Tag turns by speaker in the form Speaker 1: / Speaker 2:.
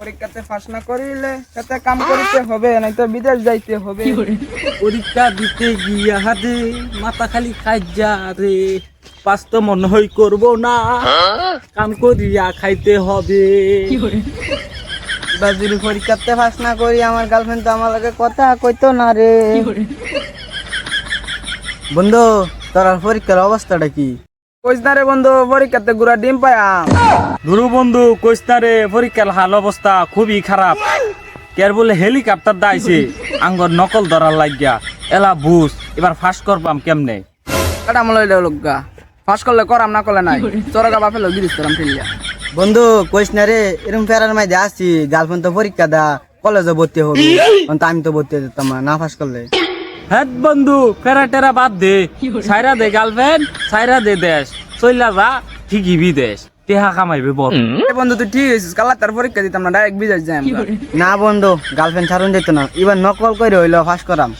Speaker 1: পরীক্ষাতে পাস না করিলে সাথে কাম করিতে হবে, নাই তো বিদেশ যাইতে হবে।
Speaker 2: পরীক্ষা দিতে গিয়া হাতে মাথা খালি খাইজা রে, পাস তো মনে হয় করবো না, কাম করিয়া খাইতে হবে।
Speaker 1: এবার যদি পরীক্ষাতে পাস না করি আমার গার্লফ্রেন্ড তো আমার লগে কথা কইতো না রে।
Speaker 3: বন্ধু তোর পরীক্ষার অবস্থাটা কি?
Speaker 1: কইস না রে বন্ধু, পরীক্ষাতে গুড়া ডিম পায়াম।
Speaker 2: গুরু বন্ধু কইস্তারে পরীক্ষার হাল অবস্থা খুবই খারাপ। কের বলে হেলিকপ্টার দাইছে আঙ্গর নকল ধরার লাগিয়া, এলা বুঝ এবার ফাঁস করবাম কেমনে।
Speaker 1: কাটা মনে হইলে লোকগা ফাঁস করলে করাম, না করলে নাই। চরগা বাপে লোক গিরিস করাম ফেলিয়া।
Speaker 3: বন্ধু কইস না রে, এরকম ফেরার মাঝে আসছি, গার্লফ্রেন্ড তো পরীক্ষা দা, কলেজে ভর্তি হবে, তো আমি তো ভর্তি হতাম না ফাঁস করলে।
Speaker 2: হ্যাঁ বন্ধু ফেরা টেরা বাদ দে, সাইরা দে গার্লফ্রেন্ড, সাইরা দে দেশ, চইলা যা ঠিকই বিদেশ, টেহা কামাইবে বল।
Speaker 1: এ বন্ধু তুই ঠিক হয়েছিস, কালা তার পরীক্ষা দিতাম না, ডাইরেক্ট বিদেশ যাই আমরা।
Speaker 3: না বন্ধু গার্লফ্রেন্ড ছাড়ুন যেত না, এবার নকল করে হইলো ফাঁস করাম।